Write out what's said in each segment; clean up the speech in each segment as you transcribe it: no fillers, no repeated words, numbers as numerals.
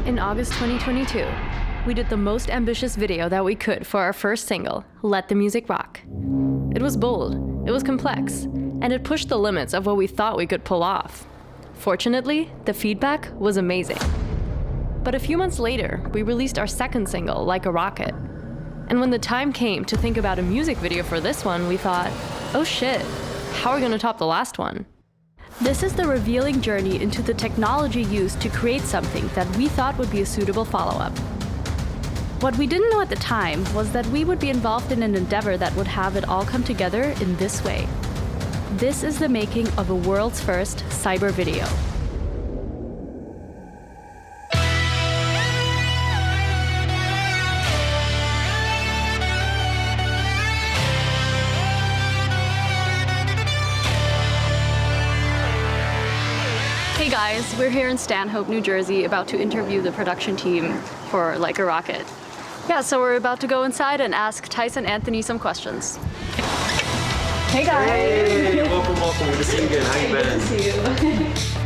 In August 2022, we did the most ambitious video that we could for our first single, Let the Music Rock. It was bold, it was complex, and it pushed the limits of what we thought we could pull off. Fortunately, the feedback was amazing. But a few months later, we released our second single, Like a Rocket. And when the time came to think about a music video for this one, we thought, oh shit, how are we gonna top the last one? This is the revealing journey into the technology used to create something that we thought would be a suitable follow-up. What we didn't know at the time was that we would be involved in an endeavor that would have it all come together in this way. This is the making of a world's first Cybervideo. Hey guys, we're here in Stanhope, New Jersey, about to interview the production team for Like a Rocket. Yeah, so we're about to go inside and ask Tyce and Anthony some questions. Hey guys! Hey, welcome. Good to see you again. How you been? Good to see you.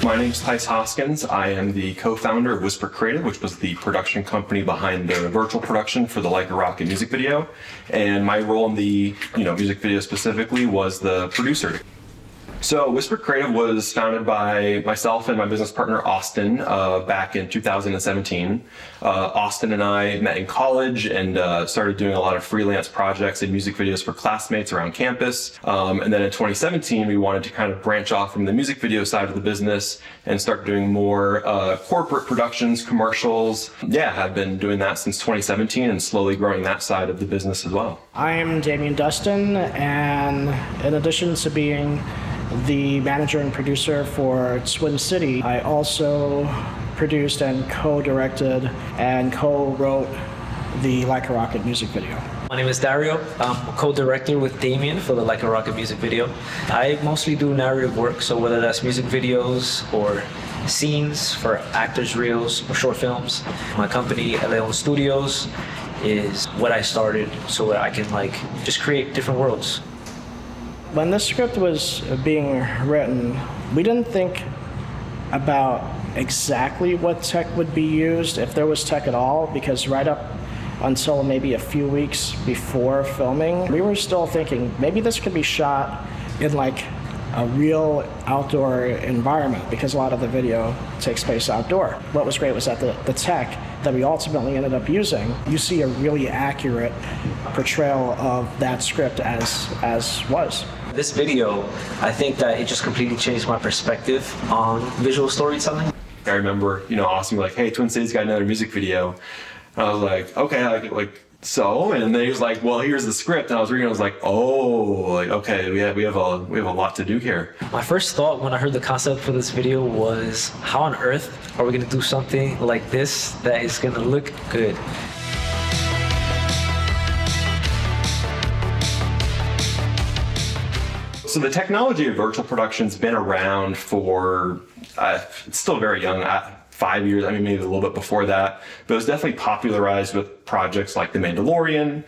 My name's Tyce Hoskins. I am the co-founder of Whisper Creative, which was the production company behind the virtual production for the Like a Rocket music video. And my role in the music video specifically was the producer. So Whisper Creative was founded by myself and my business partner Austin back in 2017. Austin and I met in college and started doing a lot of freelance projects and music videos for classmates around campus. And then in 2017, we wanted to kind of branch off from the music video side of the business and start doing more corporate productions, commercials. Yeah, I've been doing that since 2017 and slowly growing that side of the business as well. I'm Damian Dustin, and in addition to being the manager and producer for Twin City, I also produced and co-directed and co-wrote the Like a Rocket music video. My name is Dariell. I'm a co-director with Damian for the Like a Rocket music video. I mostly do narrative work, so whether that's music videos or scenes for actors' reels or short films. My company, Leon Studios, is what I started so that I can just create different worlds. When this script was being written, we didn't think about exactly what tech would be used, if there was tech at all, because right up until maybe a few weeks before filming, we were still thinking maybe this could be shot in a real outdoor environment, because a lot of the video takes place outdoor. What was great was that the tech that we ultimately ended up using, you see a really accurate portrayal of that script as was. This video, I think that it just completely changed my perspective on visual storytelling. I remember, Austin was like, hey, Twin City's got another music video. And I was like, okay, so? And then he was like, well, here's the script. And I was reading, I was like, oh, okay, we have a lot to do here. My first thought when I heard the concept for this video was, how on earth are we gonna do something like this that is gonna look good? So the technology of virtual production's been around for, it's still very young, 5 years, maybe a little bit before that, but it was definitely popularized with projects like The Mandalorian,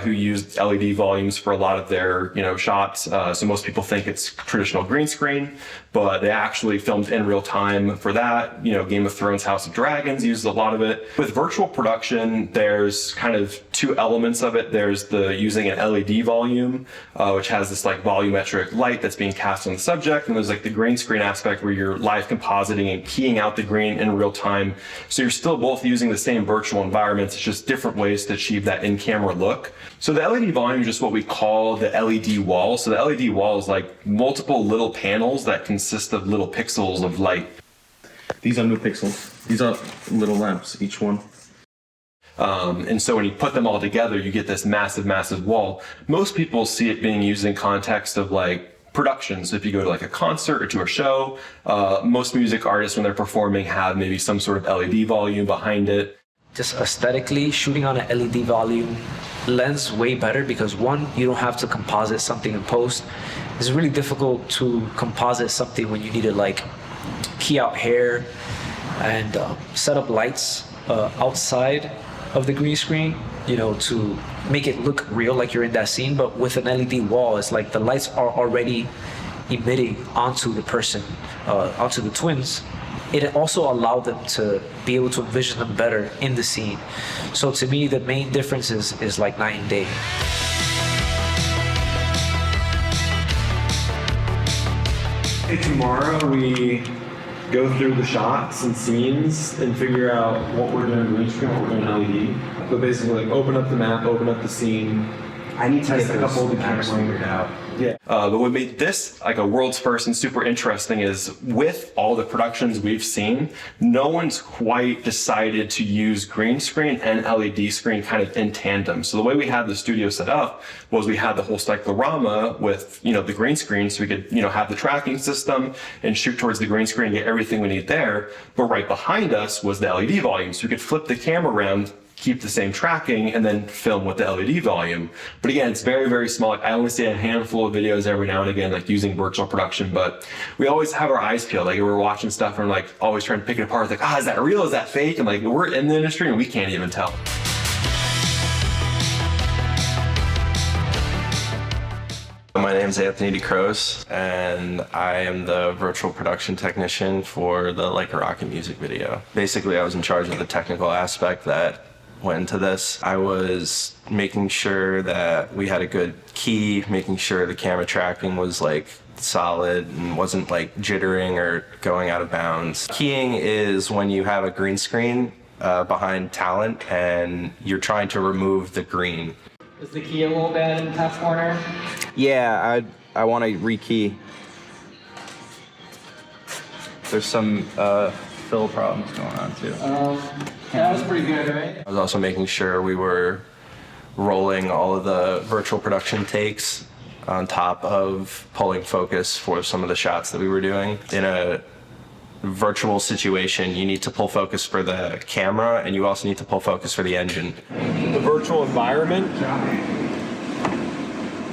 who used LED volumes for a lot of their, shots. So most people think it's traditional green screen, but they actually filmed in real time for that. Game of Thrones, House of Dragons uses a lot of it. With virtual production, there's kind of two elements of it. There's the using an LED volume, which has this volumetric light that's being cast on the subject. And there's the green screen aspect where you're live compositing and keying out the green in real time. So you're still both using the same virtual environments. It's just different ways to achieve that in-camera look. So the LED volume is just what we call the LED wall. So the LED wall is multiple little panels that consist of little pixels of light. These are new pixels. These are little lamps, each one. And so when you put them all together, you get this massive, massive wall. Most people see it being used in context of production. So if you go to a concert or to a show, most music artists, when they're performing, have maybe some sort of LED volume behind it. Just aesthetically, shooting on an LED volume lends way better because one, you don't have to composite something in post. It's really difficult to composite something when you need to key out hair and set up lights outside of the green screen, to make it look real, like you're in that scene. But with an LED wall, it's like the lights are already emitting onto the person, onto the twins. It also allowed them to be able to envision them better in the scene. So to me, the main difference is like night and day. Tomorrow we go through the shots and scenes and figure out what we're doing green screen, what we're doing LED. But basically, like, open up the map, open up the scene. I need to test a couple of the cameras figured out. Yeah. But what made this like a world's first and super interesting is with all the productions we've seen, no one's quite decided to use green screen and LED screen kind of in tandem. So the way we had the studio set up was we had the whole cyclorama with, the green screen, so we could, have the tracking system and shoot towards the green screen and get everything we need there. But right behind us was the LED volume, so we could flip the camera around, keep the same tracking, and then film with the LED volume. But again, it's very, very small. Like, I only see a handful of videos every now and again, like using virtual production, but we always have our eyes peeled. Like, we're watching stuff and like always trying to pick it apart. Like, is that real? Is that fake? And like, we're in the industry and we can't even tell. My name is Anthony DeCroce, and I am the virtual production technician for the Like a Rocket music video. Basically, I was in charge of the technical aspect that went into this. I was making sure that we had a good key, making sure the camera tracking was like solid and wasn't like jittering or going out of bounds. Keying is when you have a green screen behind talent and you're trying to remove the green. Is the key a little bad in the top corner? Yeah, I want to rekey. There's some fill problems going on too. That was pretty good, right? I was also making sure we were rolling all of the virtual production takes on top of pulling focus for some of the shots that we were doing. In a virtual situation, you need to pull focus for the camera and you also need to pull focus for the engine. The virtual environment,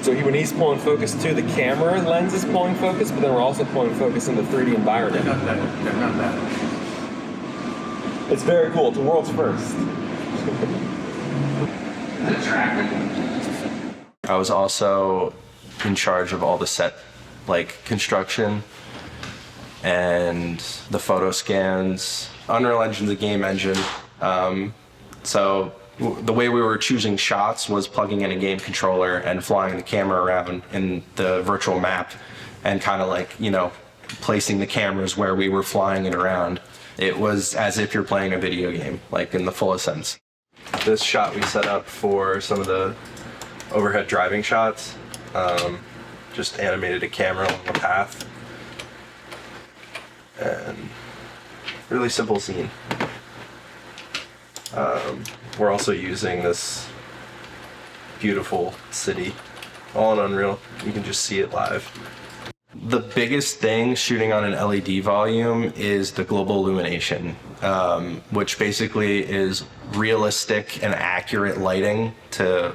so when he's pulling focus too, the camera lens is pulling focus, but then we're also pulling focus in the 3D environment. It's very cool. It's the world's first. I was also in charge of all the set construction and the photo scans. Unreal Engine's a game engine. So the way we were choosing shots was plugging in a game controller and flying the camera around in the virtual map and kind of placing the cameras where we were flying it around. It was as if you're playing a video game, like in the fullest sense. This shot we set up for some of the overhead driving shots. Just animated a camera along the path. And really simple scene. We're also using this beautiful city, all in Unreal. You can just see it live. The biggest thing shooting on an LED volume is the global illumination, which basically is realistic and accurate lighting to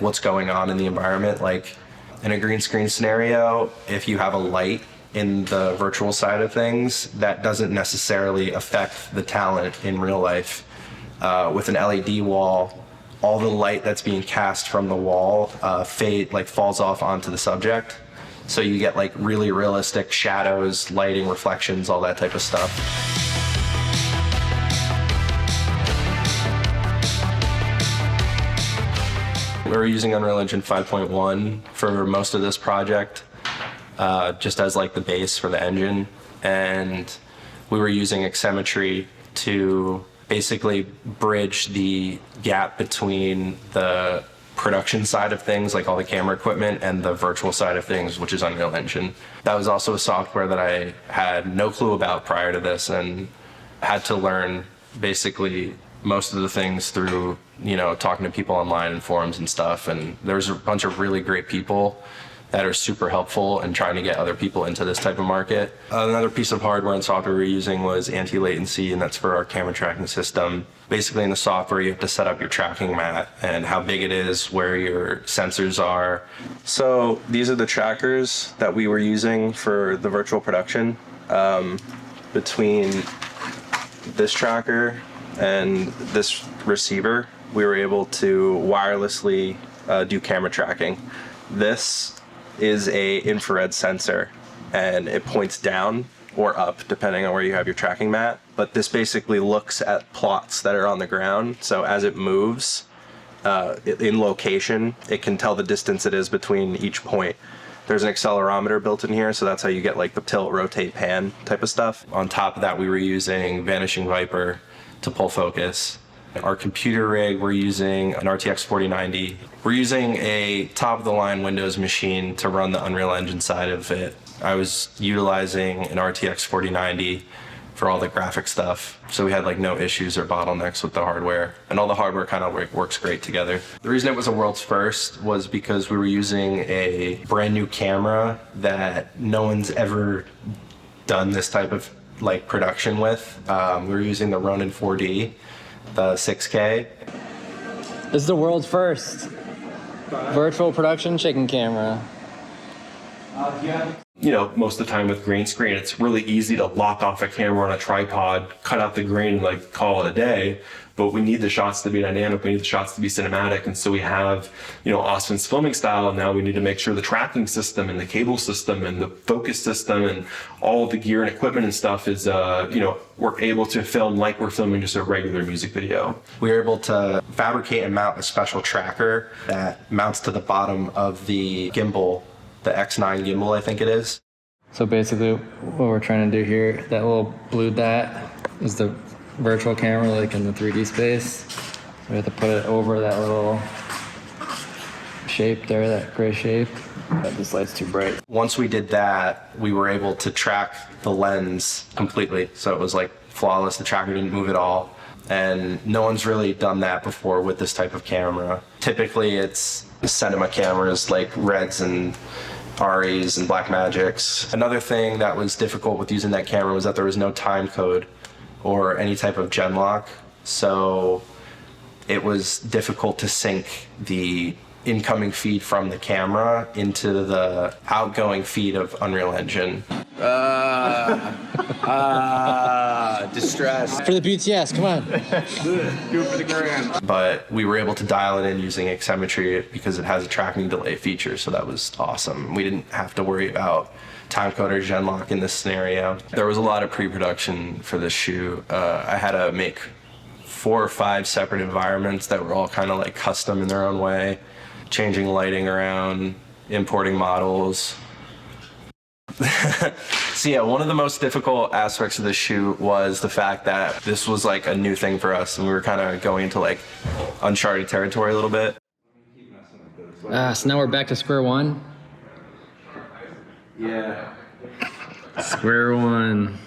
what's going on in the environment. Like in a green screen scenario, if you have a light in the virtual side of things, that doesn't necessarily affect the talent in real life. With an LED wall, all the light that's being cast from the wall falls off onto the subject. So you get really realistic shadows, lighting, reflections, all that type of stuff. We're using Unreal Engine 5.1 for most of this project, just as the base for the engine. And we were using Aximmetry to basically bridge the gap between the production side of things, like all the camera equipment, and the virtual side of things, which is Unreal Engine. That was also a software that I had no clue about prior to this and had to learn basically most of the things through, talking to people online and forums and stuff. And there's a bunch of really great people that are super helpful in trying to get other people into this type of market. Another piece of hardware and software we're using was anti-latency, and that's for our camera tracking system. Basically in the software, you have to set up your tracking mat and how big it is, where your sensors are. So these are the trackers that we were using for the virtual production. Between this tracker and this receiver, we were able to wirelessly do camera tracking. This is a infrared sensor, and it points down or up depending on where you have your tracking mat. But this basically looks at plots that are on the ground. So as it moves in location, it can tell the distance it is between each point. There's an accelerometer built in here, so that's how you get like the tilt, rotate, pan type of stuff. On top of that, we were using Vanishing Viper to pull focus. Our computer rig, we're using an RTX 4090. We're using a top-of-the-line Windows machine to run the Unreal Engine side of it. I was utilizing an RTX 4090 for all the graphic stuff, so we had like no issues or bottlenecks with the hardware, and all the hardware kind of works great together. The reason it was a world's first was because we were using a brand new camera that no one's ever done this type of like production with. We were using the Ronin 4D, the 6K. This is the world's first virtual production chicken camera. You know, most of the time with green screen, it's really easy to lock off a camera on a tripod, cut out the grain, and like call it a day. But we need the shots to be dynamic. We need the shots to be cinematic. And so we have, you know, Austin's filming style. And now we need to make sure the tracking system and the cable system and the focus system and all of the gear and equipment and stuff is, you know, we're able to film like we're filming just a regular music video. We were able to fabricate and mount a special tracker that mounts to the bottom of the gimbal, the X9 gimbal, I think it is. So basically what we're trying to do here, that little blue dot is the virtual camera like in the 3D space. We have to put it over that little shape there, that gray shape. But this light's too bright. Once we did that, we were able to track the lens completely. So it was like flawless, the tracker didn't move at all. And no one's really done that before with this type of camera. Typically it's cinema cameras like Reds and Aries and Blackmagics. Another thing that was difficult with using that camera was that there was no time code or any type of gen lock. So it was difficult to sync the incoming feed from the camera into the outgoing feed of Unreal Engine. Distress. For the BTS, come on. Do it for the grand. But we were able to dial it in using Aximmetry because it has a tracking delay feature, so that was awesome. We didn't have to worry about timecode or genlock in this scenario. There was a lot of pre-production for this shoot. I had to make 4 or 5 separate environments that were all kind of like custom in their own way, changing lighting around, importing models. So yeah, one of the most difficult aspects of the shoot was the fact that this was like a new thing for us and we were kind of going into like uncharted territory a little bit. So now we're back to square one. Yeah. Square one.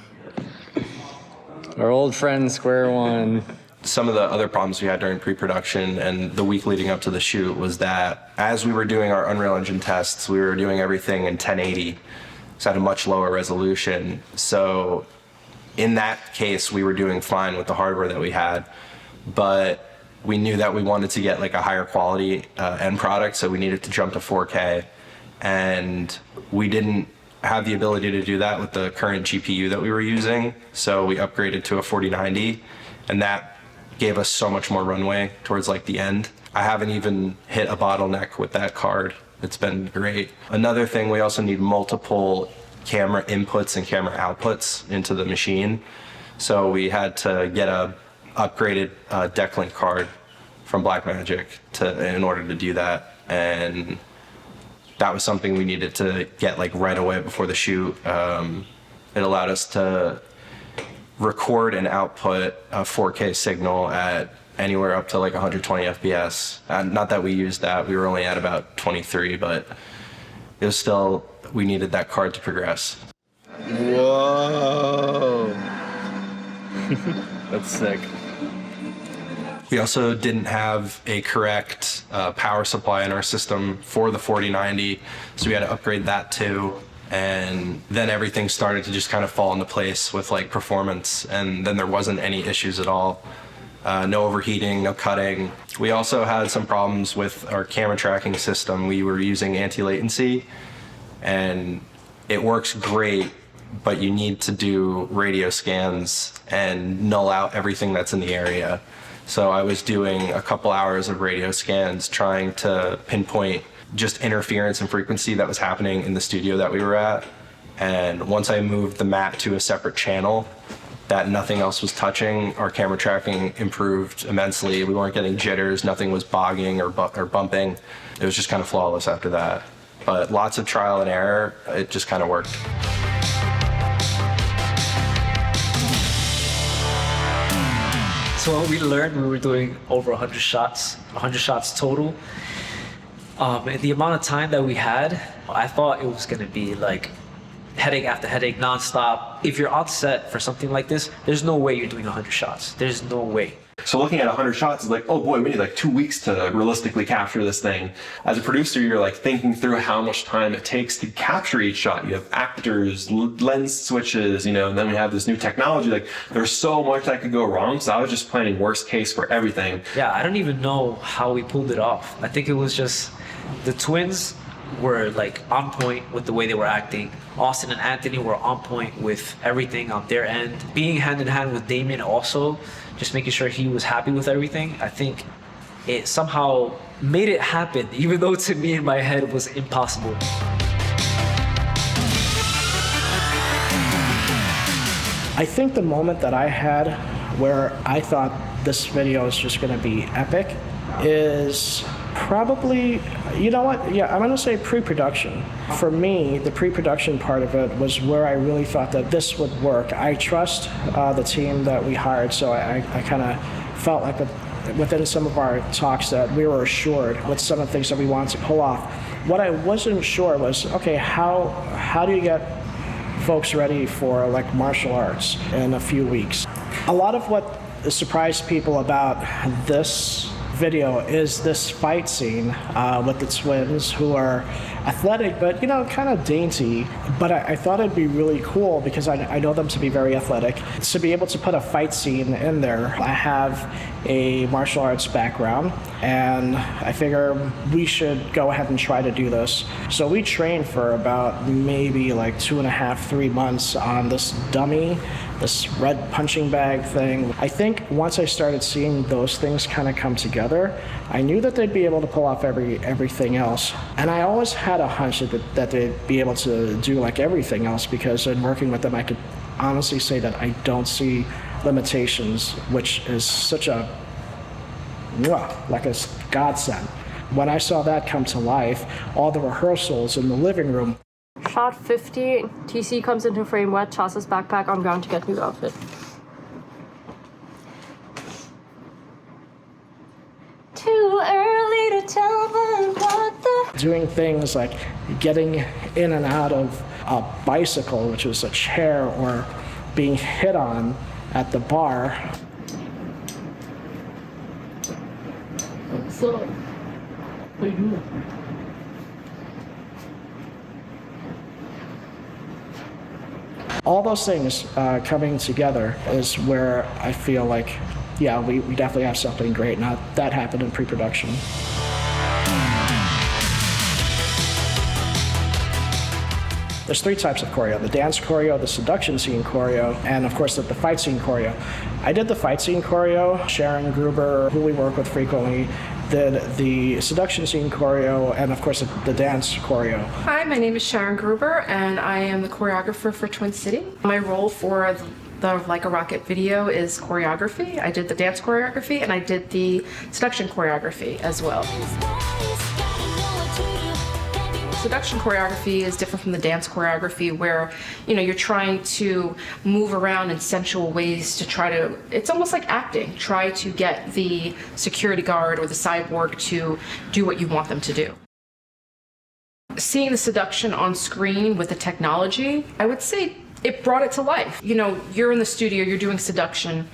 Our old friend, square one. Some of the other problems we had during pre-production and the week leading up to the shoot was that as we were doing our Unreal Engine tests, we were doing everything in 1080. So at a much lower resolution. So in that case, we were doing fine with the hardware that we had, but we knew that we wanted to get like a higher quality end product, so we needed to jump to 4K, and we didn't have the ability to do that with the current GPU that we were using, so we upgraded to a 4090, and that gave us so much more runway towards like the end. I haven't even hit a bottleneck with that card. It's been great. Another thing, we also need multiple camera inputs and camera outputs into the machine. So we had to get a upgraded DeClink card from Blackmagic in order to do that. And that was something we needed to get like right away before the shoot. It allowed us to record and output a 4K signal at anywhere up to like 120 FPS. Not that we used that, we were only at about 23, but it was still, we needed that card to progress. Whoa. That's sick. We also didn't have a correct power supply in our system for the 4090, so we had to upgrade that too. And then everything started to just kind of fall into place with like performance, and then there wasn't any issues at all. No overheating, no cutting. We also had some problems with our camera tracking system. We were using anti-latency, and it works great, but you need to do radio scans and null out everything that's in the area. So I was doing a couple hours of radio scans trying to pinpoint just interference and frequency that was happening in the studio that we were at. And once I moved the mat to a separate channel that nothing else was touching, our camera tracking improved immensely. We weren't getting jitters, nothing was bogging or bumping. It was just kind of flawless after that. But lots of trial and error, it just kind of worked. So what we learned, we were doing over 100 shots total. And the amount of time that we had, I thought it was gonna be like headache after headache, nonstop. If you're on set for something like this, there's no way you're doing 100 shots. There's no way. So looking at 100 shots is like, oh boy, we need like 2 weeks to realistically capture this thing. As a producer, you're like thinking through how much time it takes to capture each shot. You have actors, lens switches, and then we have this new technology. Like there's so much that could go wrong. So I was just planning worst case for everything. Yeah, I don't even know how we pulled it off. I think it was just the twins were like on point with the way they were acting. Austin and Anthony were on point with everything on their end. Being hand in hand with Damian also, just making sure he was happy with everything. I think it somehow made it happen, even though to me in my head it was impossible. I think the moment that I had where I thought this video is just going to be epic is probably, you know what? Yeah, I'm going to say pre-production. For me, the pre-production part of it was where I really thought that this would work. I trust the team that we hired, so I kind of felt like within some of our talks that we were assured with some of the things that we wanted to pull off. What I wasn't sure was, okay, how do you get folks ready for like martial arts in a few weeks? A lot of what surprised people about this video is this fight scene with the twins who are athletic but kind of dainty, but I thought it'd be really cool because I know them to be very athletic to be able to put a fight scene in there. I have a martial arts background and I figure we should go ahead and try to do this. So we trained for about maybe like 2.5, 3 months on this dummy, this red punching bag thing. I think once I started seeing those things kind of come together, I knew that they'd be able to pull off everything else. And I always had a hunch that they'd be able to do like everything else, because in working with them, I could honestly say that I don't see limitations, which is such a, like a godsend. When I saw that come to life, all the rehearsals in the living room. Shot 50, TC comes into frame wet, tosses backpack on ground to get new outfit. Too early to tell them what the... Doing things like getting in and out of a bicycle, which was a chair, or being hit on at the bar. So, what are you doing? All those things coming together is where I feel like, yeah, we definitely have something great. Now, that happened in pre-production. There's 3 types of choreo: the dance choreo, the seduction scene choreo, and of course the fight scene choreo. I did the fight scene choreo. Sharon, Gruber, who we work with frequently, did the seduction scene choreo, and of course the dance choreo. Hi, my name is Sharon Gruber, and I am the choreographer for Twin City. My role for the Like a Rocket video is choreography. I did the dance choreography, and I did the seduction choreography as well. Seduction choreography is different from the dance choreography, where you're trying to move around in sensual ways to try to, it's almost like acting, try to get the security guard or the cyborg to do what you want them to do. Seeing the seduction on screen with the technology, I would say it brought it to life. You're in the studio, you're doing seduction,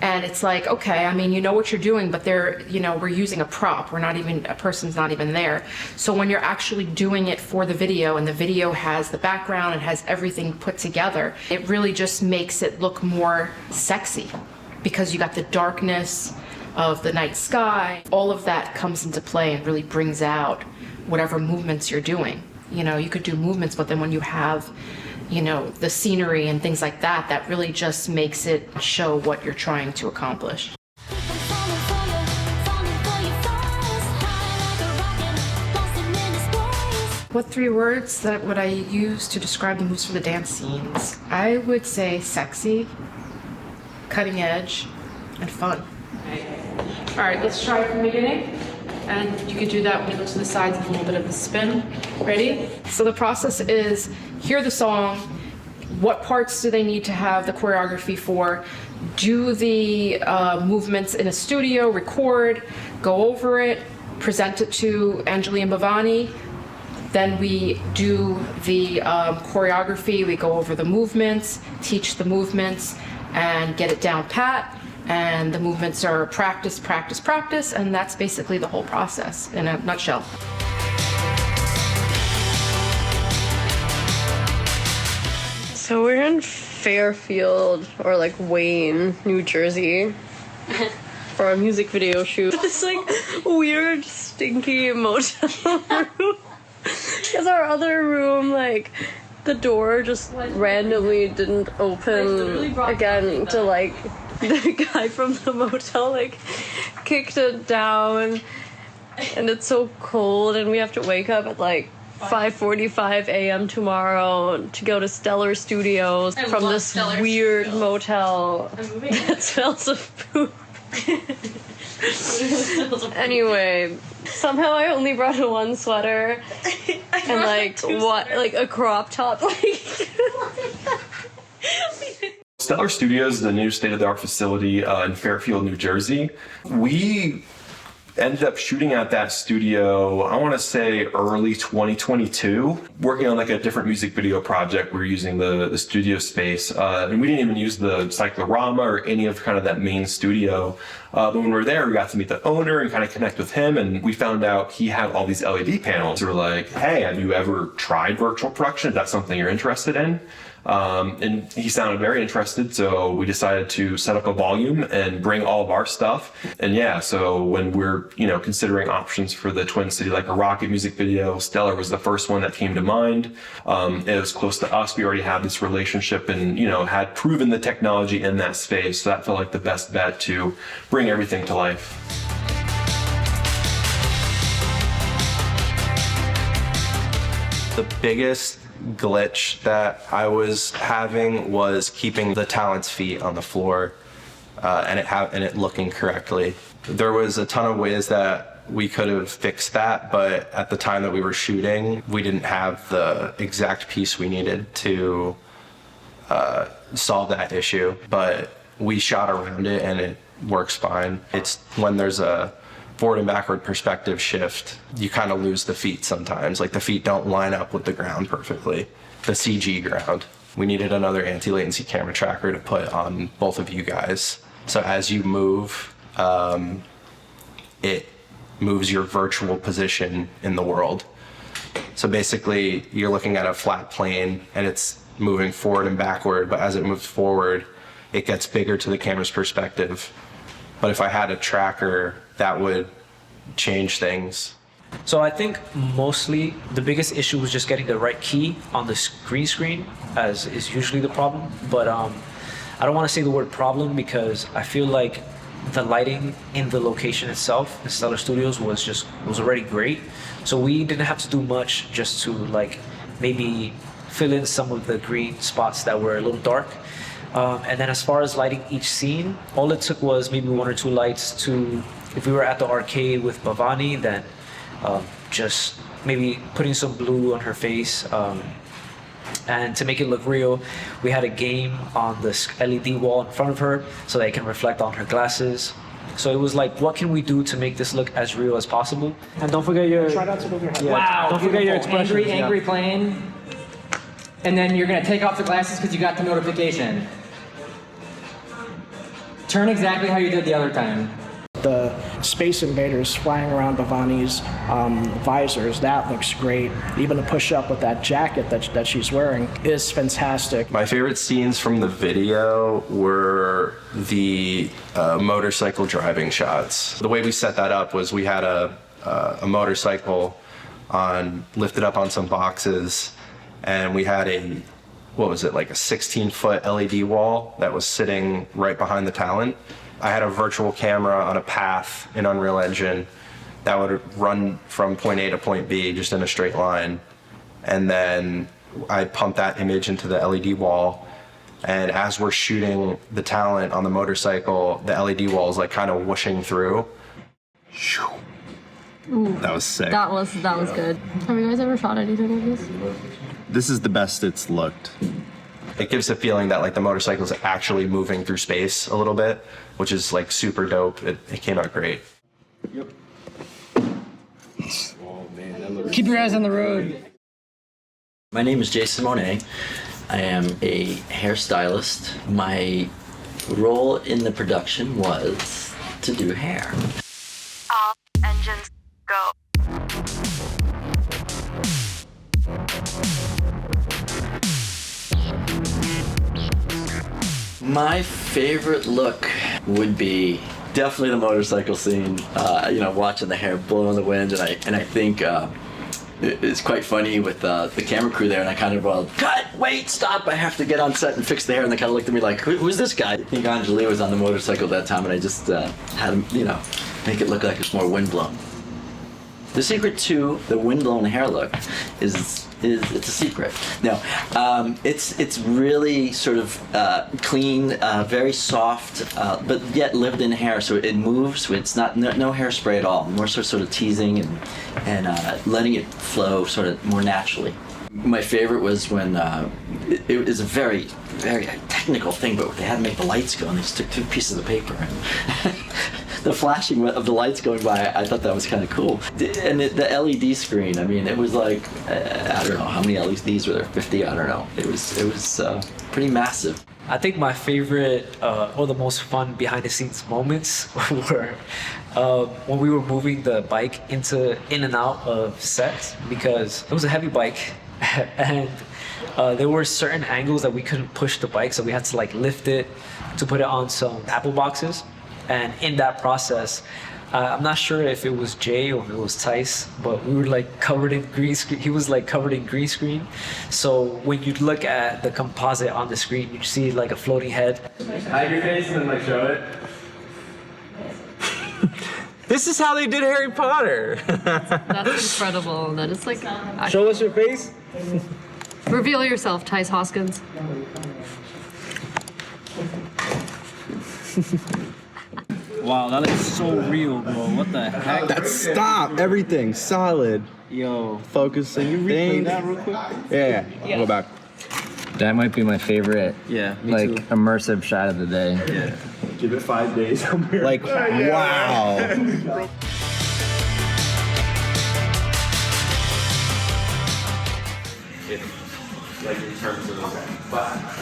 and it's like, okay, I mean, you know what you're doing, but we're using a prop. A person's not even there. So when you're actually doing it for the video, and the video has the background, it has everything put together, it really just makes it look more sexy, because you got the darkness of the night sky. All of that comes into play and really brings out whatever movements you're doing. You could do movements, but then when you have the scenery and things like that, that really just makes it show what you're trying to accomplish. What 3 words that would I use to describe the moves for the dance scenes? I would say sexy, cutting edge, and fun. All right, let's try from the beginning. And you can do that when you look to the sides with a little bit of a spin. Ready? So the process is, hear the song, what parts do they need to have the choreography for, do the movements in a studio, record, go over it, present it to Anjali and Bhavani. Then we do the choreography, we go over the movements, teach the movements, and get it down pat. And the movements are practice, practice, practice, and that's basically the whole process in a nutshell. So we're in Fairfield, or like Wayne, New Jersey, for a music video shoot. This like weird, stinky motel room. Because our other room, like, the door just randomly didn't open again to like the guy from the motel like kicked it down, and it's so cold and we have to wake up at like 5:45 a.m. tomorrow to go to Stellar Studios from this Stellar weird Studios. Motel that smells of poop. Anyway, somehow I only brought one sweater and like what, like a crop top. Stellar Studios is a new state-of-the-art facility in Fairfield, New Jersey. We ended up shooting at that studio, I want to say early 2022, working on like a different music video project. We were using the studio space, and we didn't even use the cyclorama or any of kind of that main studio. But when we were there, we got to meet the owner and kind of connect with him, and we found out he had all these LED panels. We were like, hey, have you ever tried virtual production? Is that something you're interested in? And he sounded very interested, so we decided to set up a volume and bring all of our stuff. And yeah, so when we're, considering options for the Twin City, like a rocket music video, Stellar was the first one that came to mind. It was close to us. We already had this relationship and, had proven the technology in that space. So that felt like the best bet to bring everything to life. The biggest glitch that I was having was keeping the talent's feet on the floor and it looking correctly. There was a ton of ways that we could have fixed that, but at the time that we were shooting, we didn't have the exact piece we needed to solve that issue. But we shot around it and it works fine. It's when there's a forward and backward perspective shift, you kind of lose the feet sometimes. Like the feet don't line up with the ground perfectly, the CG ground. We needed another anti-latency camera tracker to put on both of you guys. So as you move, it moves your virtual position in the world. So basically you're looking at a flat plane and it's moving forward and backward, but as it moves forward, it gets bigger to the camera's perspective. But if I had a tracker, that would change things. So I think mostly the biggest issue was just getting the right key on the green screen, as is usually the problem. But I don't want to say the word problem because I feel like the lighting in the location itself, in Stellar Studios, was already great. So we didn't have to do much just to like maybe fill in some of the green spots that were a little dark. And then as far as lighting each scene, all it took was maybe 1 or 2 lights to, if we were at the arcade with Bhavani, then just maybe putting some blue on her face. And to make it look real, we had a game on this LED wall in front of her so that it can reflect on her glasses. So it was like, what can we do to make this look as real as possible? And don't forget your... Try not to move your head. Yeah, wow, don't forget your expression. Angry plane. And then you're going to take off the glasses because you got the notification. Turn exactly how you did the other time. The Space Invaders flying around Bhavani's visors, that looks great. Even the push-up with that jacket that she's wearing is fantastic. My favorite scenes from the video were the motorcycle driving shots. The way we set that up was we had a motorcycle lifted up on some boxes, and we had a 16-foot LED wall that was sitting right behind the talent. I had a virtual camera on a path in Unreal Engine that would run from point A to point B just in a straight line. and then I pump that image into the LED wall. And as we're shooting the talent on the motorcycle, the LED wall is like kind of whooshing through. Ooh, That was sick. that was good. Have you guys ever shot anything like this? This is the best it's looked. It gives a feeling that like the motorcycle is actually moving through space a little bit, which is like super dope. It came out great. Yep. Keep your eyes on the road. My name is Jason Monet. I am a hairstylist. My role in the production was to do hair. All engines go. My favorite look would be definitely the motorcycle scene. Watching the hair blow in the wind, and I think it's quite funny with the camera crew there, and I kind of cut, wait, stop! I have to get on set and fix the hair, and they kind of looked at me like, who's this guy? I think Anjali was on the motorcycle that time, and I just had him, make it look like it's more windblown. The secret to the windblown hair look is it's a secret. No, it's really sort of clean, very soft, but yet lived-in hair. So it moves. It's not no hairspray at all. More sort of teasing and letting it flow sort of more naturally. My favorite was when it was a very, very technical thing, but they had to make the lights go, and they just took 2 pieces of paper and the flashing of the lights going by, I thought that was kind of cool. And the LED screen, I mean, it was like, I don't know, how many LEDs were there? 50? I don't know. It was pretty massive. I think my favorite or the most fun behind the scenes moments were when we were moving the bike in and out of sets, because it was a heavy bike and there were certain angles that we couldn't push the bike, so we had to like lift it to put it on some Apple boxes. And in that process, I'm not sure if it was Jay or if it was Tyce, but we were like covered in green screen. He was like covered in green screen. So when you look at the composite on the screen, you see like a floating head. Hide your face and then like show it. This is how they did Harry Potter. That's incredible. That is like. Show us your face. Reveal yourself, Tyce Hoskins. Wow, that looks so real, bro. What the heck? That's stop. Everything solid. Yo. Focusing. Can you replay that real quick? Yeah. Go back. That might be my favorite. Yeah, me like too. immersive shot of the day. Yeah. Give it 5 days. Like, wow. Like in terms of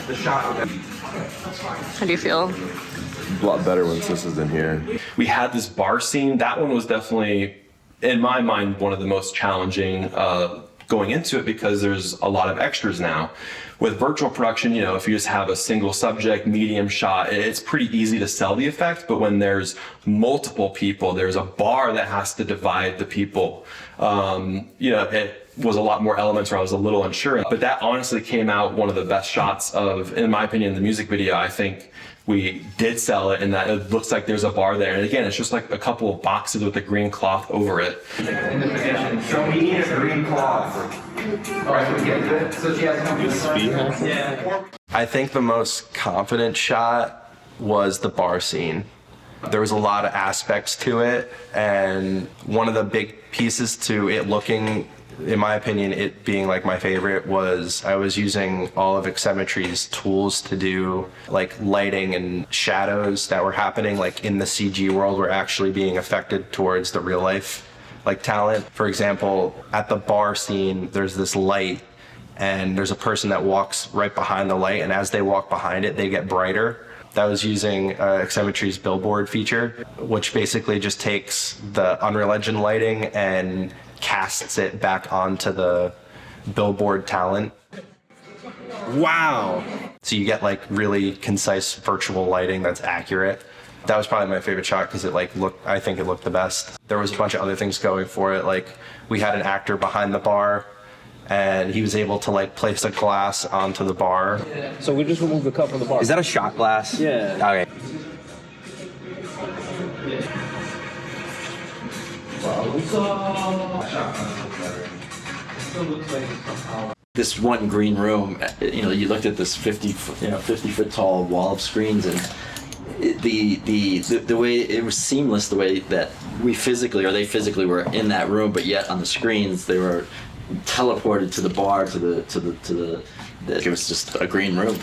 the shot. How do you feel? A lot better when this is in here. We had this bar scene. That one was definitely, in my mind, one of the most challenging going into it, because there's a lot of extras now. With virtual production, if you just have a single subject, medium shot, it's pretty easy to sell the effect. But when there's multiple people, there's a bar that has to divide the people. It was a lot more elements where I was a little unsure. But that honestly came out one of the best shots of, in my opinion, the music video. I think we did sell it in that it looks like there's a bar there. And again, it's just like a couple of boxes with a green cloth over it. So we need a green cloth. All right, so she has yeah. I think the most confident shot was the bar scene. There was a lot of aspects to it, and one of the big pieces to it looking, in my opinion, it being like my favorite, was I was using all of Aximmetry's tools to do like lighting and shadows that were happening like in the CG world were actually being affected towards the real life like talent. For example, at the bar scene, there's this light and there's a person that walks right behind the light, and as they walk behind it, they get brighter. That was using Aximmetry's billboard feature, which basically just takes the Unreal Engine lighting and casts it back onto the billboard talent. Wow. So you get like really concise virtual lighting that's accurate. That was probably my favorite shot because I think it looked the best. There was a bunch of other things going for it. Like we had an actor behind the bar and he was able to like place a glass onto the bar. So we just removed the cup from the bar. Is that a shot glass? Yeah. Okay. This one green room, you looked at this 50-foot tall wall of screens, and the way it was seamless, the way that they physically were in that room, but yet on the screens they were teleported to the bar, it was just a green room.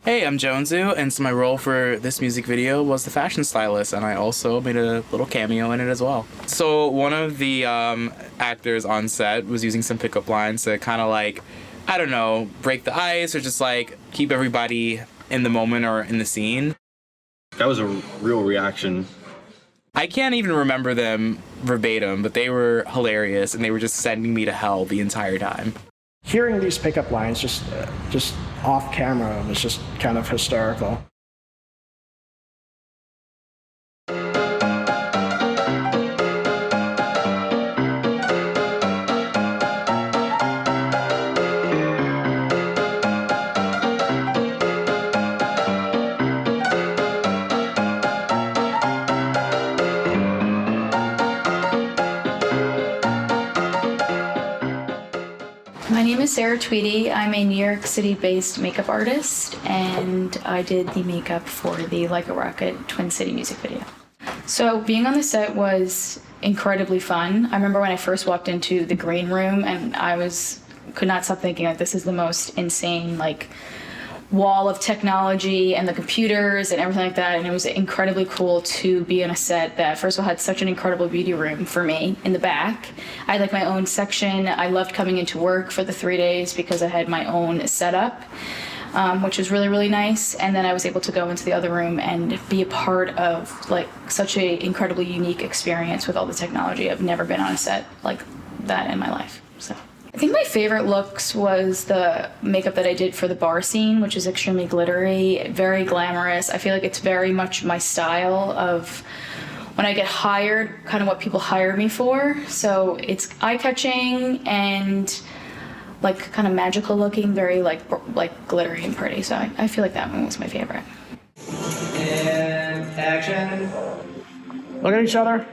Hey, I'm Jonzu, and so my role for this music video was the fashion stylist, and I also made a little cameo in it as well. So one of the actors on set was using some pickup lines to kind of like, I don't know, break the ice or just like keep everybody in the moment or in the scene. That was a real reaction. I can't even remember them verbatim, but they were hilarious, and they were just sending me to hell the entire time. Hearing these pickup lines just off camera was just kind of hysterical. My name is Sarah Tweedy. I'm a New York City-based makeup artist, and I did the makeup for the Like a Rocket Twin City music video. So being on the set was incredibly fun. I remember when I first walked into the green room, and could not stop thinking that this is the most insane wall of technology and the computers and everything like that, and it was incredibly cool to be on a set that first of all had such an incredible beauty room for me in the back. I had my own section. I loved coming into work for the 3 days because I had my own setup, which was really, really nice. And then I was able to go into the other room and be a part of such a incredibly unique experience with all the technology. I've never been on a set like that in my life. So I think my favorite looks was the makeup that I did for the bar scene, which is extremely glittery, very glamorous. I feel like it's very much my style of when I get hired, kind of what people hire me for. So it's eye-catching and kind of magical looking, very glittery and pretty. So I feel like that one was my favorite. And action. Look at each other.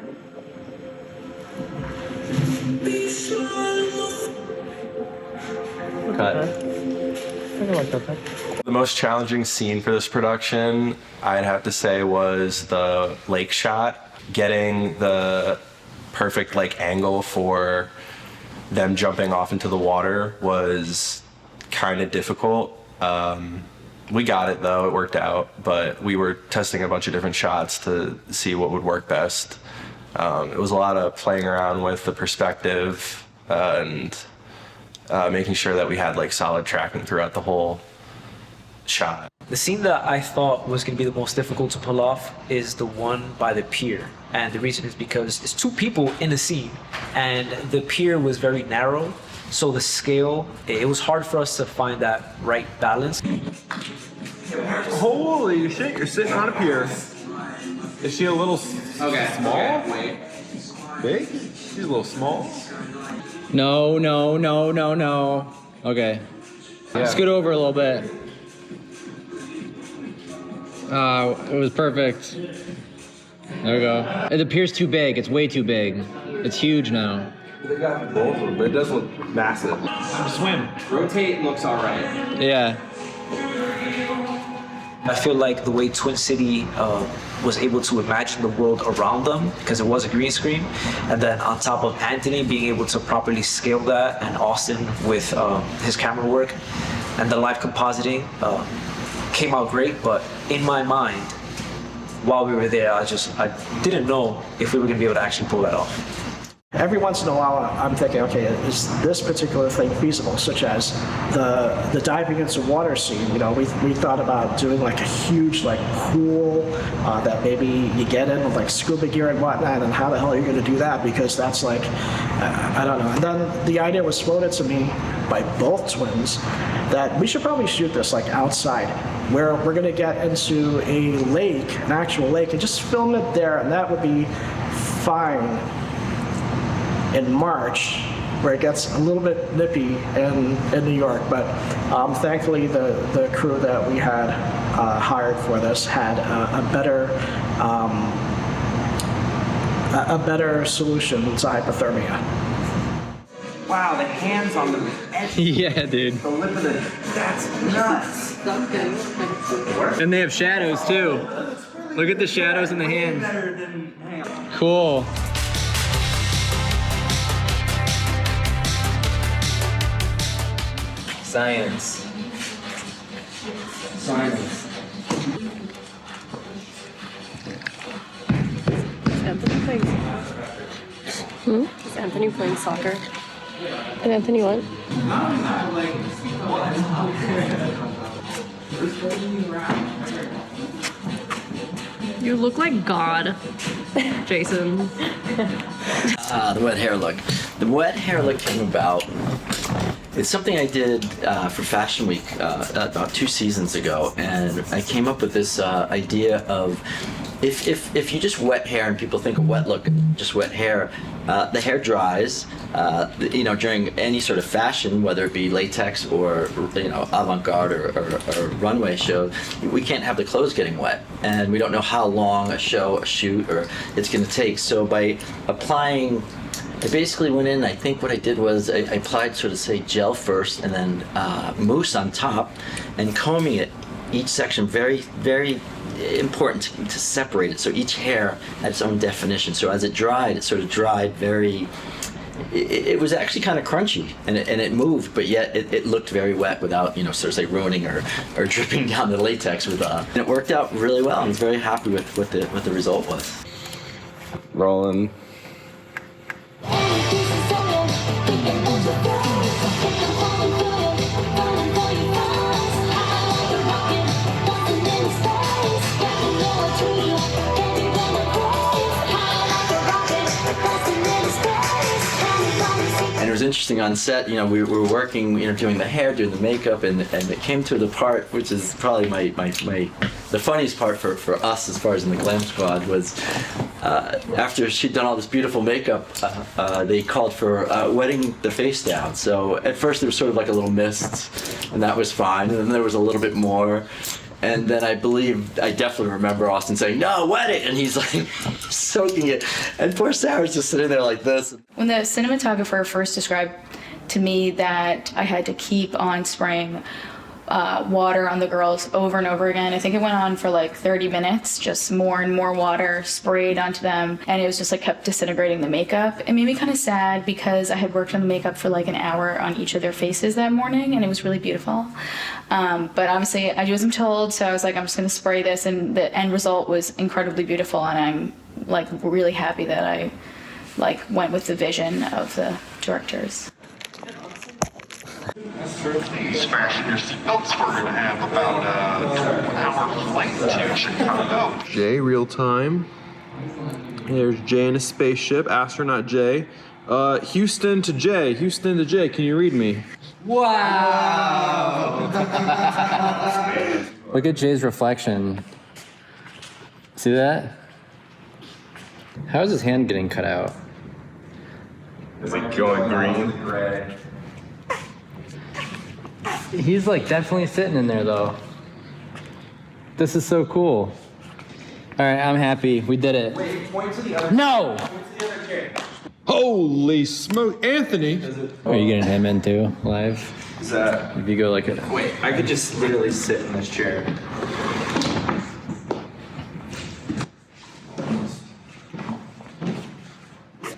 The most challenging scene for this production, I'd have to say, was the lake shot. Getting the perfect angle for them jumping off into the water was kind of difficult. We got it though, it worked out, but we were testing a bunch of different shots to see what would work best. It was a lot of playing around with the perspective and making sure that we had solid tracking throughout the whole shot. The scene that I thought was going to be the most difficult to pull off is the one by the pier. And the reason is because it's two people in a scene, and the pier was very narrow, so the scale, it was hard for us to find that right balance. Holy shit, you're sitting on a pier. Is she a little small? Wait. Big? She's a little small. No. Okay. Yeah. Scoot over a little bit. It was perfect. There we go. It appears too big. It's way too big. It's huge now. They got both of them, but it does look massive. Swim. Rotate looks all right. Yeah. I feel like the way Twin City was able to imagine the world around them, because it was a green screen, and then on top of Anthony being able to properly scale that, and Austin with his camera work, and the live compositing came out great. But in my mind, while we were there, I didn't know if we were going to be able to actually pull that off. Every once in a while, I'm thinking, okay, is this particular thing feasible? Such as the diving into water scene. We thought about doing a huge pool that maybe you get in with scuba gear and whatnot. And how the hell are you going to do that? Because that's I don't know. And then the idea was floated to me by both twins that we should probably shoot this outside, where we're going to get into a lake, an actual lake, and just film it there, and that would be fine. In March, where it gets a little bit nippy in New York, but thankfully the crew that we had hired for this had a better solution to hypothermia. Wow, the hands on the edge. Yeah, dude. The lip of the. That's nuts. And they have shadows too. Look at the shadows in the hands. Cool. Science. Science. Is Anthony playing Is Anthony playing soccer? And Anthony what? You look like God, Jason. The wet hair look. The wet hair look came about. It's something I did for Fashion Week about 2 seasons ago, and I came up with this idea of if you just wet hair and people think of wet look, just wet hair, the hair dries. During any sort of fashion, whether it be latex or avant-garde or runway show, we can't have the clothes getting wet, and we don't know how long a shoot, or it's going to take. So by applying, I basically went in. I think what I did was I applied sort of say gel first, and then mousse on top, and combing it each section very, very important to separate it, so each hair had its own definition. So as it dried, it sort of dried very. It was actually kind of crunchy, and it moved, but yet it looked very wet without sort of say ruining or dripping down the latex with. And it worked out really well. I was very happy with what the result was. Rolling. And it was interesting on set, we were working, doing the hair, doing the makeup, and it came to the part, which is probably the funniest part for us as far as in the glam squad, was after she'd done all this beautiful makeup, they called for wetting the face down. So at first there was sort of like a little mist, and that was fine, and then there was a little bit more. And then I definitely remember Austin saying, "No, wet it!" And he's like soaking it. And poor Sarah's just sitting there like this. When the cinematographer first described to me that I had to keep on spraying water on the girls over and over again, I think it went on for like 30 minutes, just more and more water sprayed onto them, and it was just like kept disintegrating the makeup. It made me kind of sad because I had worked on the makeup for like an hour on each of their faces that morning, and it was really beautiful. But obviously I wasn't told, so I was like, I'm just gonna spray this, and the end result was incredibly beautiful, and I'm like really happy that I like went with the vision of the directors. Please fasten your seatbelts. We're going to have about a 2-hour flight to Chicago. Jay, real time. There's Jay in a spaceship. Astronaut Jay. Houston to Jay. Houston to Jay. Can you read me? Wow! Look at Jay's reflection. See that? How is his hand getting cut out? Is it going green? He's like definitely sitting in there though. This is so cool. All right, I'm happy. We did it. Wait, point to the other. No! Point to the other chair. Holy smoke, Anthony! Are you getting him in too, live? Is that? If you go like it. Wait, I could just literally sit in this chair.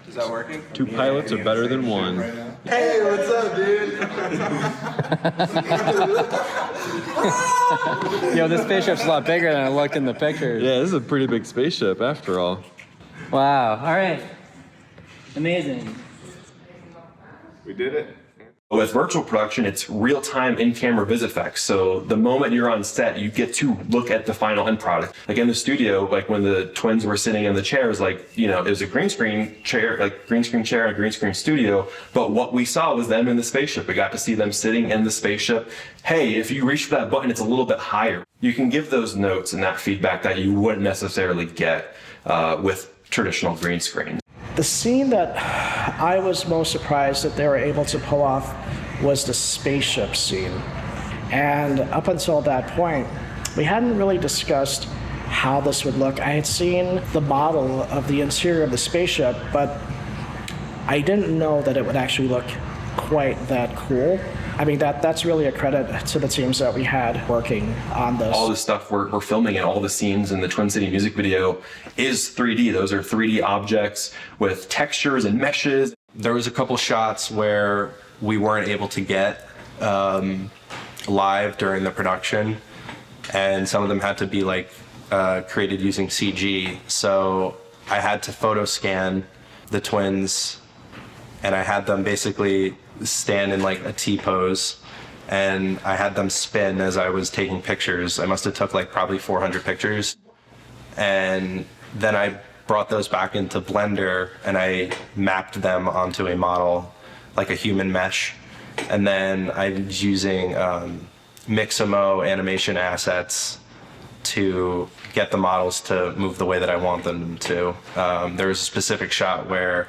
Is that working? 2 pilots are better than 1. Hey, what's up, dude? Yo, this spaceship's a lot bigger than it looked in the pictures. Yeah, this is a pretty big spaceship after all. Wow, all right. Amazing. We did it. With virtual production, it's real-time in-camera vis effects. So the moment you're on set, you get to look at the final end product. Like in the studio, like when the twins were sitting in the chairs, like, it was a green screen chair, like green screen chair and a green screen studio. But what we saw was them in the spaceship. We got to see them sitting in the spaceship. Hey, if you reach for that button, it's a little bit higher. You can give those notes and that feedback that you wouldn't necessarily get with traditional green screen. The scene that I was most surprised that they were able to pull off was the spaceship scene. And up until that point, we hadn't really discussed how this would look. I had seen the model of the interior of the spaceship, but I didn't know that it would actually look quite that cool. I mean, that's really a credit to the teams that we had working on this. All the stuff we're filming and all the scenes in the Twin City music video is 3D. Those are 3D objects with textures and meshes. There was a couple shots where we weren't able to get live during the production, and some of them had to be like created using CG. So I had to photo scan the twins, and I had them basically stand in like a T pose, and I had them spin as I was taking pictures. I must have took like probably 400 pictures, and then I brought those back into Blender and I mapped them onto a model, like a human mesh. And then I was using Mixamo animation assets to get the models to move the way that I want them to. There was a specific shot where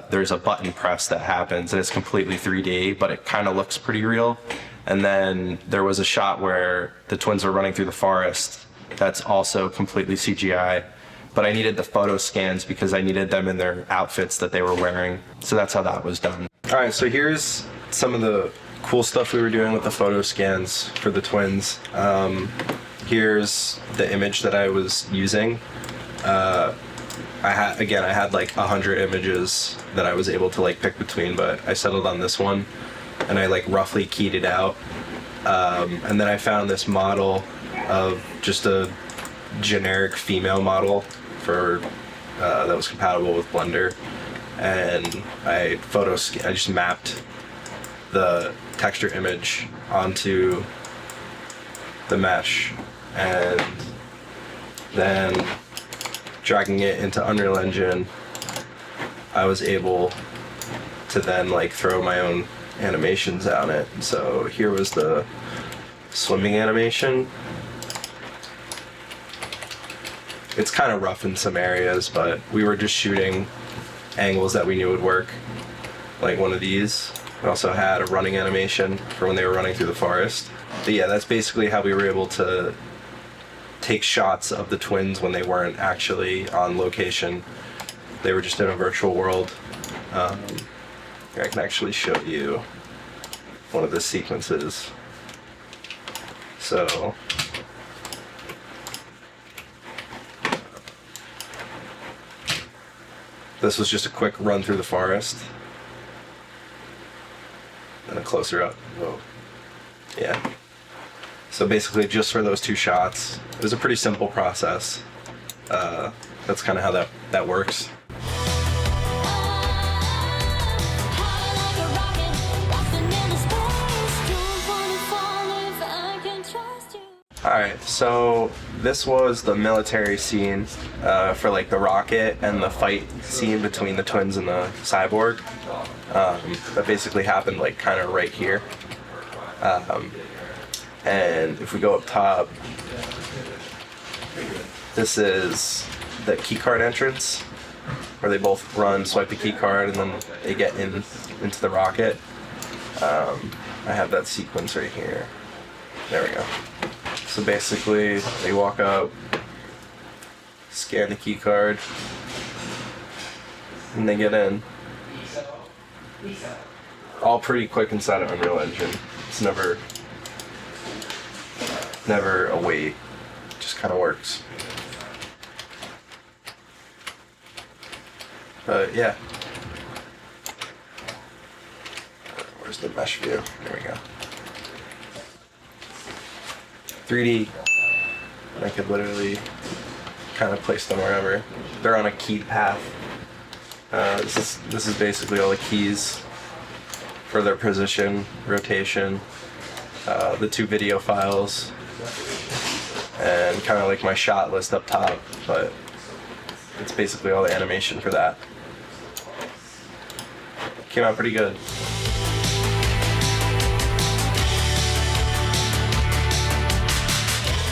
there's a button press that happens and it's completely 3D, but it kind of looks pretty real. And then there was a shot where the twins were running through the forest that's also completely CGI. But I needed the photo scans because I needed them in their outfits that they were wearing. So that's how that was done. All right, so here's some of the cool stuff we were doing with the photo scans for the twins. Here's the image that I was using. I had like 100 images that I was able to like pick between, but I settled on this one and I like roughly keyed it out. And then I found this model of just a generic female model for that was compatible with Blender, and I just mapped the texture image onto the mesh, and then dragging it into Unreal Engine, I was able to then like throw my own animations on it. So here was the swimming animation. It's kind of rough in some areas, but we were just shooting angles that we knew would work, like one of these. We also had a running animation for when they were running through the forest. But yeah, that's basically how we were able to take shots of the twins when they weren't actually on location. They were just in a virtual world. I can actually show you one of the sequences. So this was just a quick run through the forest. And a closer up. Whoa. Yeah. So basically just for those two shots, it was a pretty simple process. That's kind of how that works. Alright, so this was the military scene for like the rocket and the fight scene between the twins and the cyborg. That basically happened like kind of right here. And if we go up top, this is the keycard entrance, where they both run, swipe the keycard, and then they get into the rocket. I have that sequence right here. There we go. So basically, they walk up, scan the key card, and they get in. All pretty quick inside of Unreal Engine. It's never a wait. It just kind of works. But yeah. Where's the mesh view? There we go. 3D. I could literally kind of place them wherever. They're on a keyed path. This is basically all the keys for their position, rotation, the two video files, and kind of like my shot list up top, but it's basically all the animation for that. Came out pretty good.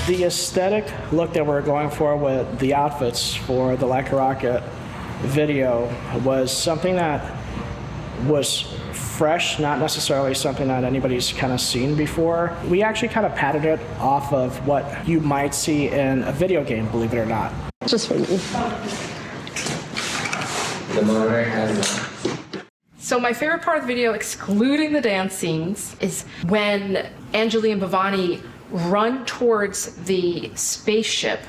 The aesthetic look that we're going for with the outfits for the Like a Rocket video was something that was fresh, not necessarily something that anybody's kind of seen before. We actually kind of patterned it off of what you might see in a video game, believe it or not. Just for me. The motor has So my favorite part of the video, excluding the dance scenes, is when Anjali and Bhavani run towards the spaceship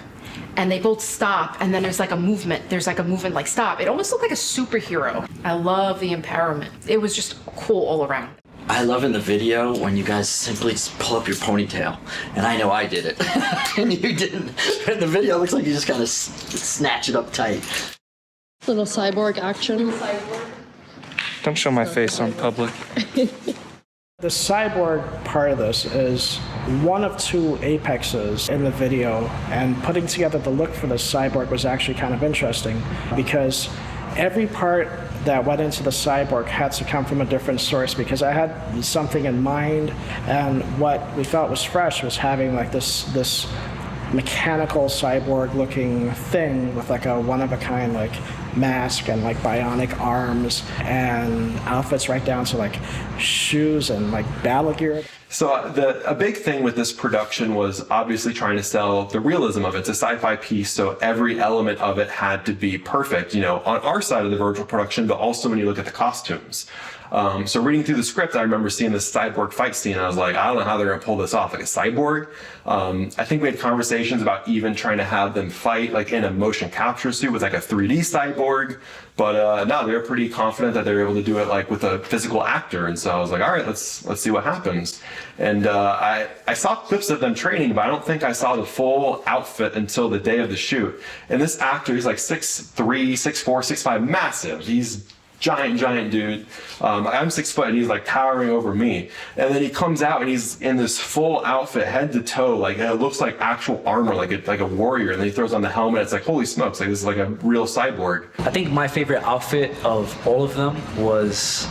and they both stop, and then there's like a movement. There's like a movement like stop. It almost looked like a superhero. I love the empowerment. It was just cool all around. I love in the video when you guys simply just pull up your ponytail, and I know I did it, and you didn't. In the video, it looks like you just kind of snatch it up tight. Little cyborg action. Don't show my face on public. The cyborg part of this is one of two apexes in the video, and putting together the look for the cyborg was actually kind of interesting because every part that went into the cyborg had to come from a different source because I had something in mind, and what we felt was fresh was having like this mechanical cyborg looking thing with like a one-of-a-kind like mask and like bionic arms and outfits right down to like shoes and like battle gear. So a big thing with this production was obviously trying to sell the realism of it. It's a sci-fi piece, so every element of it had to be perfect, you know, on our side of the virtual production, but also when you look at the costumes. So reading through the script, I remember seeing this cyborg fight scene, and I was like, I don't know how they're gonna pull this off, like a cyborg. I think we had conversations about even trying to have them fight like in a motion capture suit with like a 3D cyborg, but no, they were pretty confident that they were able to do it like with a physical actor, and so I was like, all right, let's see what happens. And I saw clips of them training, but I don't think I saw the full outfit until the day of the shoot. And this actor, he's like 6'3", 6'4", 6'5", massive. He's giant dude. I'm 6 foot and he's like towering over me. And then he comes out and he's in this full outfit, head to toe, like it looks like actual armor, like a warrior. And then he throws on the helmet. It's like, holy smokes, like this is like a real cyborg. I think my favorite outfit of all of them was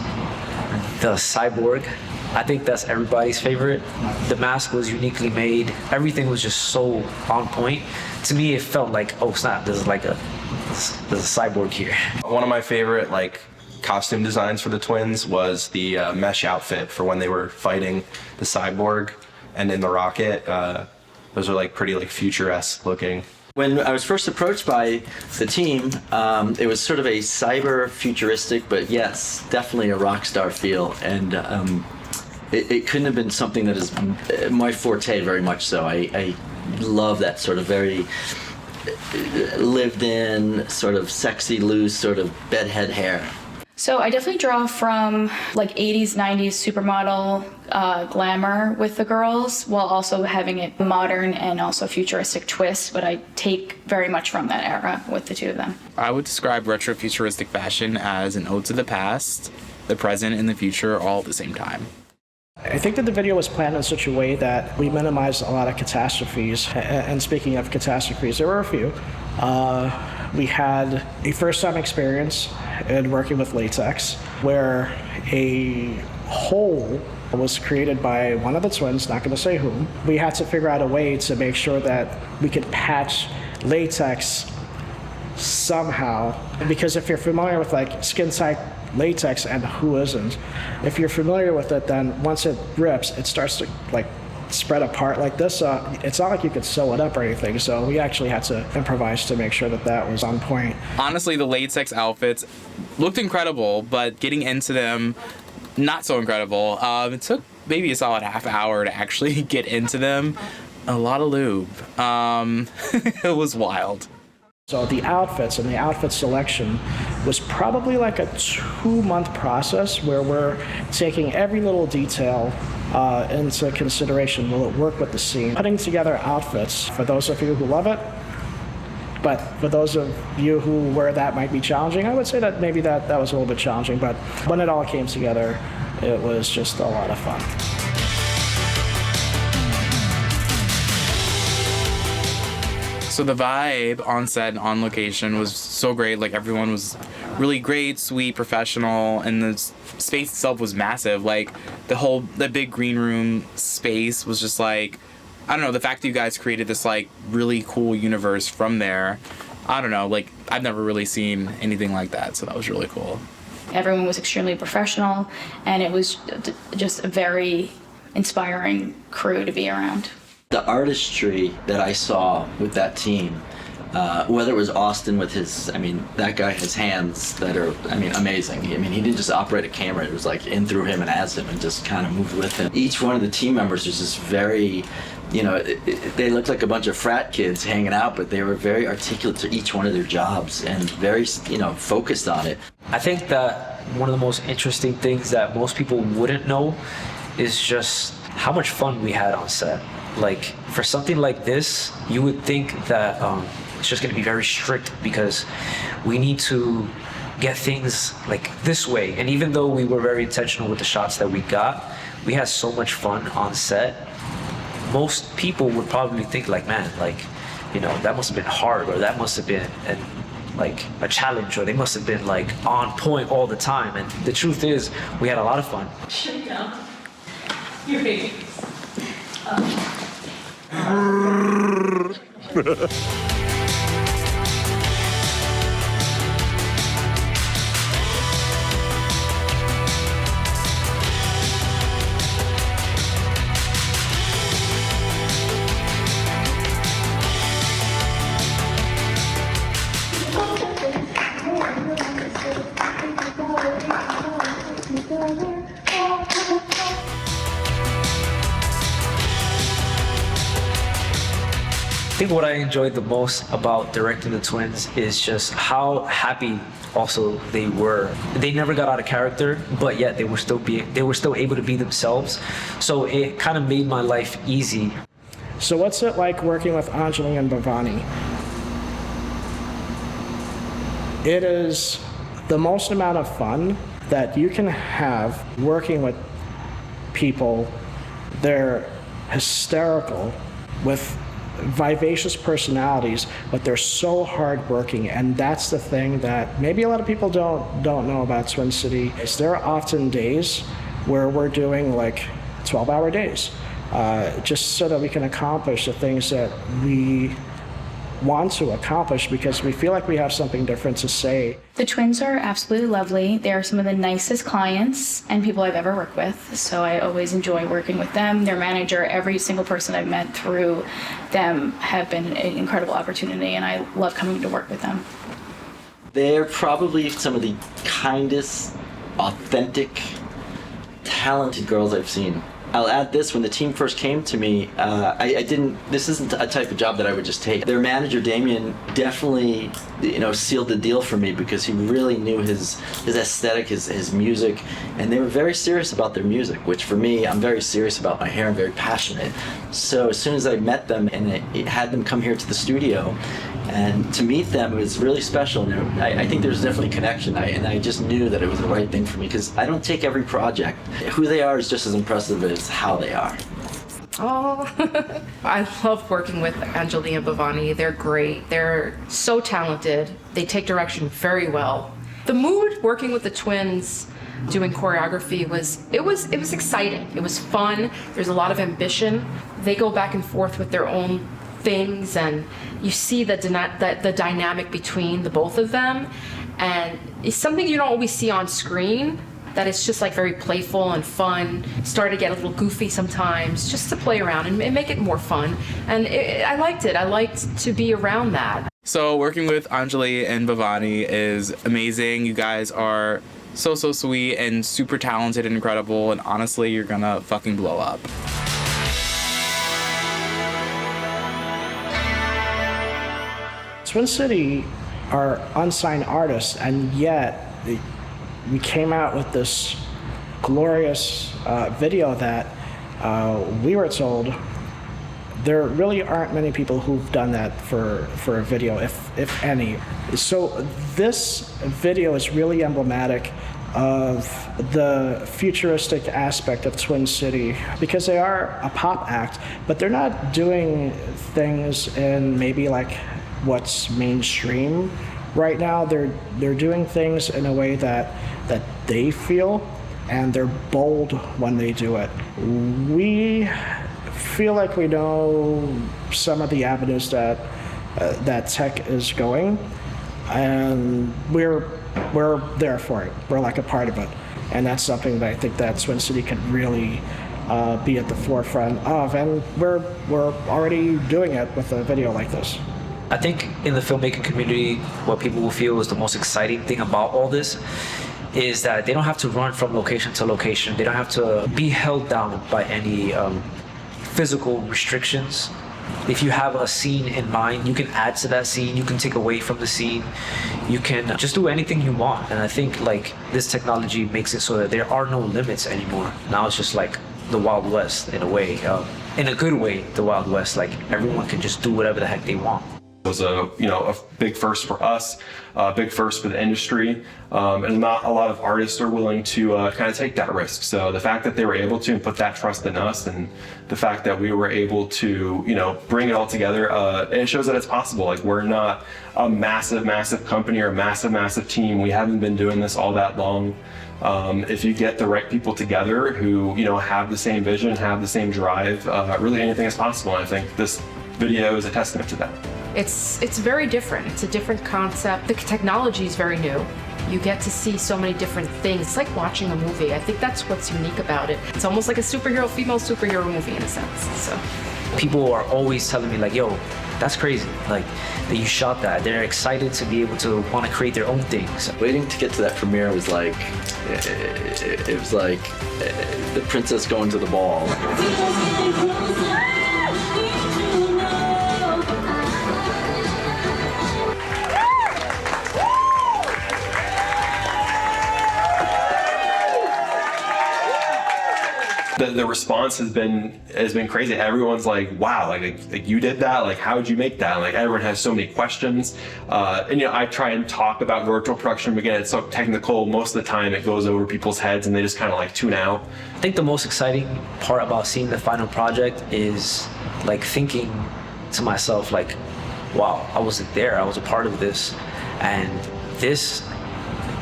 the cyborg. I think that's everybody's favorite. The mask was uniquely made. Everything was just so on point. To me, it felt like, oh snap, there's a cyborg here. One of my favorite like costume designs for the twins was the mesh outfit for when they were fighting the cyborg and in the rocket. Those are like pretty like futuresque looking. When I was first approached by the team, it was sort of a cyber futuristic, but yes, definitely a rock star feel. And it couldn't have been something that is my forte very much so. I love that sort of very lived in, sort of sexy, loose, sort of bedhead hair. So I definitely draw from like 80s, 90s supermodel glamour with the girls, while also having it modern and also futuristic twist, but I take very much from that era with the two of them. I would describe retro futuristic fashion as an ode to the past, the present, and the future all at the same time. I think that the video was planned in such a way that we minimized a lot of catastrophes. And speaking of catastrophes, there were a few. We had a first-time experience in working with latex where a hole was created by one of the twins, not going to say whom. We had to figure out a way to make sure that we could patch latex somehow. Because if you're familiar with like skin-tight latex, and who isn't, if you're familiar with it, then once it rips, it starts to like spread apart like this. It's not like you could sew it up or anything, so we actually had to improvise to make sure that that was on point. Honestly, the latex outfits looked incredible, but getting into them, not so incredible. It took maybe a solid half hour to actually get into them. A lot of lube. It was wild. So the outfits and the outfit selection was probably like a 2-month process where we're taking every little detail into consideration. Will it work with the scene? Putting together outfits for those of you who love it, but for those of you where that might be challenging, I would say that maybe that was a little bit challenging, but when it all came together, it was just a lot of fun. So the vibe on set and on location was so great. Like everyone was really great, sweet, professional, and the space itself was massive. Like the big green room space was just like, I don't know, the fact that you guys created this like really cool universe from there. I don't know, like I've never really seen anything like that, so that was really cool. Everyone was extremely professional, and it was just a very inspiring crew to be around. The artistry that I saw with that team Whether it was Austin with his, that guy has hands that are, amazing. He didn't just operate a camera, it was like in through him and as him and just kind of moved with him. Each one of the team members was just very, they looked like a bunch of frat kids hanging out, but they were very articulate to each one of their jobs and very, focused on it. I think that one of the most interesting things that most people wouldn't know is just how much fun we had on set. Like, for something like this, you would think that it's just going to be very strict because we need to get things like this way. And even though we were very intentional with the shots that we got, we had so much fun on set. Most people would probably think like, man, that must have been hard, or that must have been a challenge, or they must have been on point all the time. And the truth is, we had a lot of fun. Shut down. Your baby. I think what I enjoyed the most about directing the twins is just how happy also they were. They never got out of character, but yet they were still able to be themselves. So it kind of made my life easy. So what's it like working with Anjali and Bhavani? It is the most amount of fun that you can have working with people. They're hysterical with vivacious personalities, but they're so hardworking, and that's the thing that maybe a lot of people don't know about Twin City. There are often days where we're doing 12-hour days, just so that we can accomplish the things that we want to accomplish because we feel like we have something different to say. The twins are absolutely lovely. They are some of the nicest clients and people I've ever worked with, so I always enjoy working with them. Their manager, every single person I've met through them have been an incredible opportunity, and I love coming to work with them. They're probably some of the kindest, authentic, talented girls I've seen. I'll add this, when the team first came to me, this isn't a type of job that I would just take. Their manager, Damian, definitely, sealed the deal for me because he really knew his aesthetic, his music, and they were very serious about their music, which for me, I'm very serious about my hair, I'm very passionate. So as soon as I met them and I had them come here to the studio, and to meet them was really special. And I think there's definitely a connection. And I just knew that it was the right thing for me because I don't take every project. Who they are is just as impressive as how they are. Oh, I love working with Anjali and Bhavani. They're great. They're so talented. They take direction very well. The mood working with the twins doing choreography was exciting. It was fun. There's a lot of ambition. They go back and forth with their own things, and you see the dynamic between the both of them, and it's something you don't always see on screen, that it's just very playful and fun, start to get a little goofy sometimes, just to play around and make it more fun. And I liked it. I liked to be around that. So working with Anjali and Bhavani is amazing. You guys are so sweet and super talented and incredible, and honestly, you're gonna fucking blow up. Twin City are unsigned artists, and yet we came out with this glorious video that we were told there really aren't many people who've done that for a video, if any. So this video is really emblematic of the futuristic aspect of Twin City, because they are a pop act, but they're not doing things in maybe what's mainstream right now. They're doing things in a way that they feel, and they're bold when they do it. We feel like we know some of the avenues that tech is going, and we're there for it. We're a part of it, and that's something that I think that Twin City can really be at the forefront of, and we're already doing it with a video like this. I think in the filmmaking community, what people will feel is the most exciting thing about all this is that they don't have to run from location to location. They don't have to be held down by any physical restrictions. If you have a scene in mind, you can add to that scene, you can take away from the scene, you can just do anything you want. And I think like this technology makes it so that there are no limits anymore. Now it's just like the Wild West in a way, in a good way, the Wild West, like everyone can just do whatever the heck they want. It was a big first for us, a big first for the industry, and not a lot of artists are willing to kind of take that risk. So the fact that they were able to and put that trust in us, and the fact that we were able to bring it all together, it shows that it's possible. Like, we're not a massive company or a massive team. We haven't been doing this all that long. If you get the right people together who have the same vision, have the same drive, really anything is possible. And I think this video is a testament to that. It's very different. It's a different concept. The technology is very new. You get to see so many different things. It's like watching a movie. I think that's what's unique about it. It's almost like a female superhero movie in a sense. So people are always telling me like, yo, that's crazy, like that you shot that. They're excited to be able to want to create their own things. Waiting to get to that premiere was like, it was like the princess going to the ball. The response has been crazy. Everyone's like, wow, like you did that? Like, how did you make that? Like, everyone has so many questions. And I try and talk about virtual production, but again, it's so technical. Most of the time it goes over people's heads and they just kind of like tune out. I think the most exciting part about seeing the final project is like thinking to myself like, wow, I wasn't there. I was a part of this. And this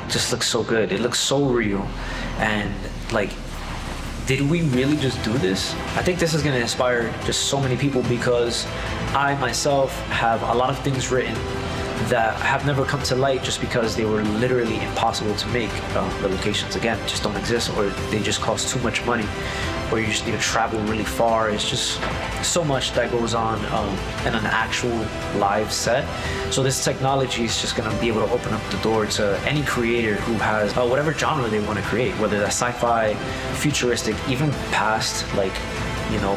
just looks so good. It looks so real. And like, did we really just do this? I think this is gonna inspire just so many people because I myself have a lot of things written that have never come to light just because they were literally impossible to make. The locations, again, just don't exist, or they just cost too much money, or you just need to travel really far. It's just so much that goes on in an actual live set. So this technology is just gonna be able to open up the door to any creator who has whatever genre they wanna create, whether that's sci-fi, futuristic, even past, like,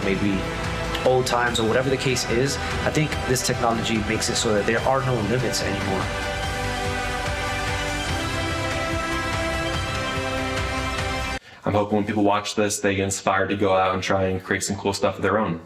maybe old times or whatever the case is. I think this technology makes it so that there are no limits anymore. I'm hoping when people watch this, they get inspired to go out and try and create some cool stuff of their own.